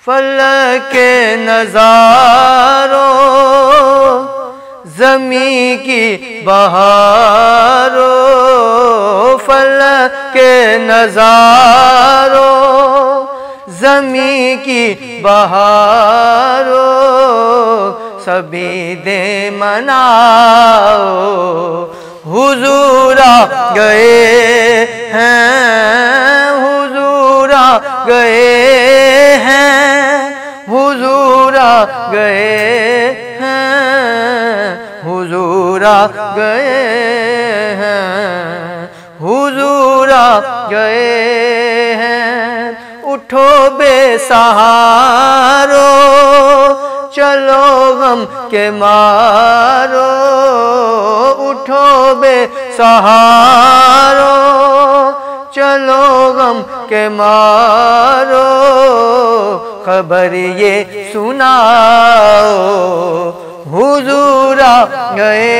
फलक के नज़ारों, ज़मीं की बहारों, फलक के नज़ारों, ज़मीं की बहारों, सभी दे मनाओ, हुजूर आ गए हैं, हुजूर आ गए हैं, हुजूर आ गए हैं, हुजूर आ गए हैं, हुजूर आ गए हैं। उठो बेसहारो, चलो गम के मारो, उठो बेसहारो, चलो गम के मारो, खबर ये सुनाओ, हुजूर आ गए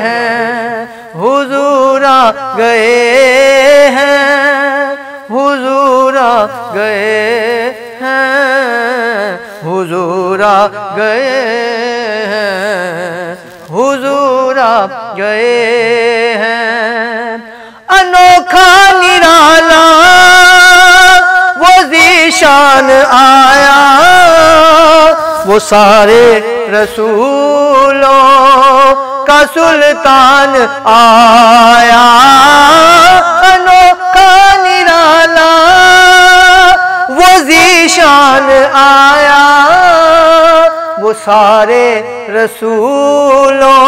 हैं, हुजूर आ गए हैं, हुजूर आ गए हैं, हुजूर आ गए हैं, हुजूर आ गए हैं। अनोखा निराला वो ज़ीशान आया, वो सारे रसूलों का सुल्तान आया। अनोखा निराला वो ज़ीशान आया, वो सारे रसूलों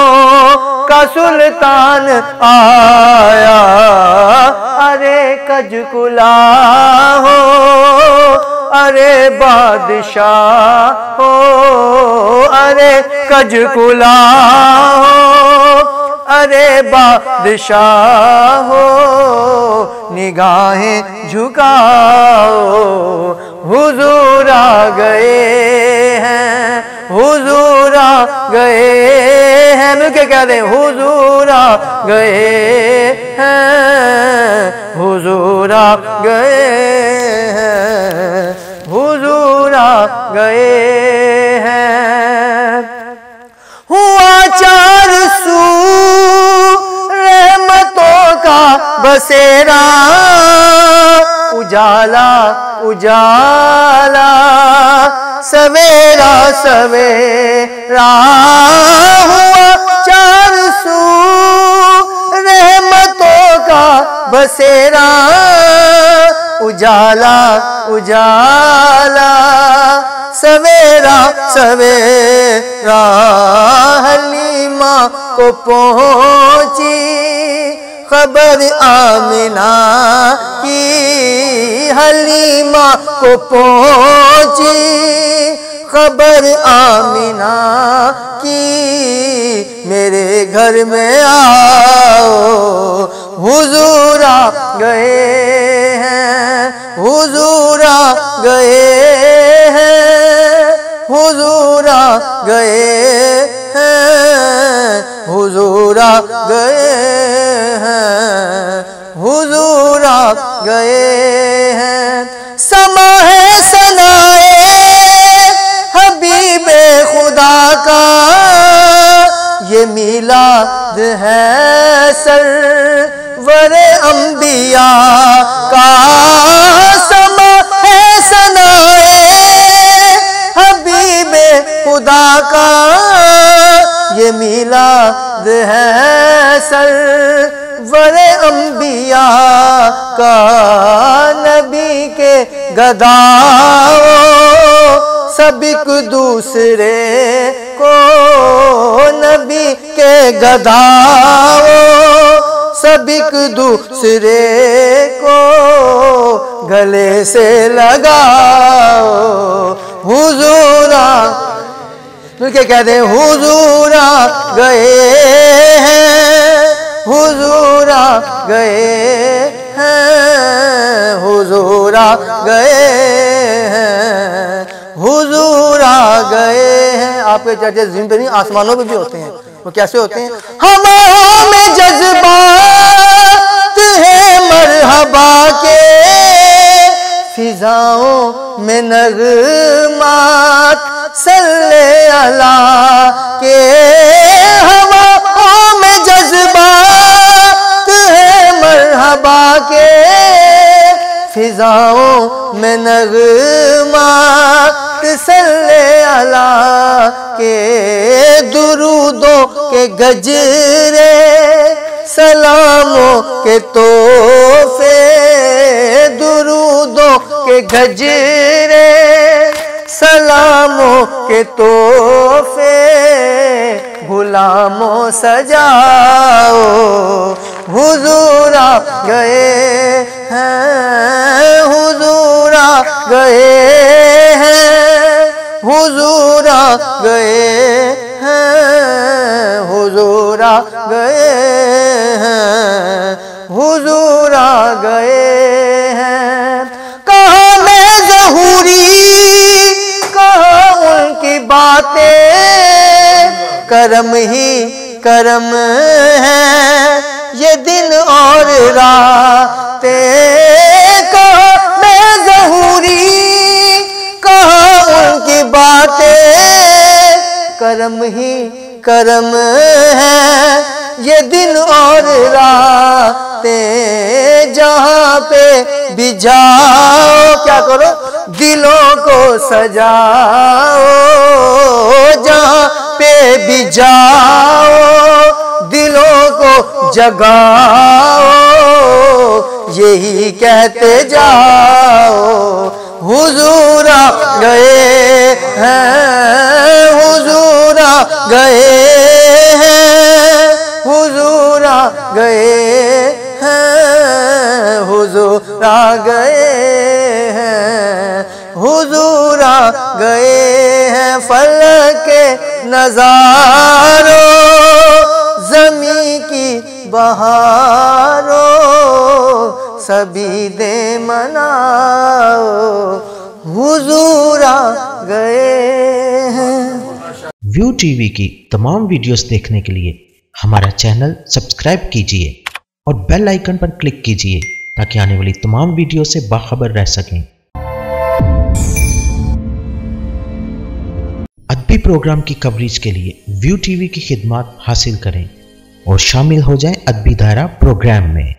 का सुल्तान आया। अरे कजकुला हो, अरे बादशाह हो, अरे कजकुला हो, अरे बादशाह हो, निगाहें झुकाओ, हुजूर आ गए हैं, हुजूर आ गए हैं। मिलके कह दें, हुजूर आ गए हैं, हुजूर आ गए हैं, हुजूर आ गए हैं। हुआ चार सू रहमतों का बसेरा, उजाला उजाला, सवेरा सवेरा। हुआ चार सू रहमतों का बसेरा, उजाला उजाला, सवेरा सवेरा। हलीमा को पहुंची खबर आमिना की, हलीमा को पहुंची खबर आमिना की, मेरे घर में आओ, हुजूर आ गए हैं, हुजूर आ गए हैं, हुजूर आ गए हैं, हुजूर आ गए हैं, हुजूर आ गए हैं। समा है सनाए हबीबे खुदा का, ये मिलाद है सरवरे अंबिया का। समा है सनाए हबीबे खुदा का, ये मिलाद है सरवरे अंबिया का। नबी के गदाओ सब एक दूसरे को, नबी के गदाओ सब एक दूसरे को, गले से लगाओ, हुजूर आ। मिलके कह दे, हुजूर आ गए हैं, हुजूर आ गए हैं, हुजूर आ गए हैं, हुजूर आ गए हैं। आपके चर्चे ज़मीन पर नहीं, आसमानों पे भी होते हैं। वो कैसे होते हैं? हवाओं में जज्बात है मरहबा के, फिजाओं में नगमात सल्ले अला के हवाओं में जज्बात है मरहबा के, फिजाओं में नगमात सल्ले अला के, दुरूदों के गजरे सलामों के तोहफे, दुरूदों के गजरे सलामों के तोहफे, गुलामों सजाओ हुजूर आ गए हैं, हुजूर आ गए हैं, हुजूर आ गए हैं, हुजूर आ गए हैं, हुजूर आ गए हैं। कहाँ मैं ज़हूरी, कहाँ उनकी बातें, करम ही करम है ये दिन और रातें। कहाँ मैं ज़हूरी, कहाँ उनकी बातें, करम ही करम है ये दिन और रातें। जहाँ पे भी जाओ क्या करो, दिलों को सजाओ, जहाँ पे भी जाओ दिलों को जगाओ, यही कहते जाओ हुजूर आ गए हैं, हुजूर आ गए हैं, हुजूर आ गए हैं, हुजूर आ गए हैं, हुजूर आ गए हैं। फलक के नज़ारों, ज़मी की बहारों, सभी दे मनाओ हुजूर आ गए हैं। व्यू टीवी की तमाम वीडियोस देखने के लिए हमारा चैनल सब्सक्राइब कीजिए और बेल आइकन पर क्लिक कीजिए ताकि आने वाली तमाम वीडियो से बाखबर रह सकें। अदबी प्रोग्राम की कवरेज के लिए व्यू टीवी की खिदमत हासिल करें और शामिल हो जाएं अदबी दायरा प्रोग्राम में।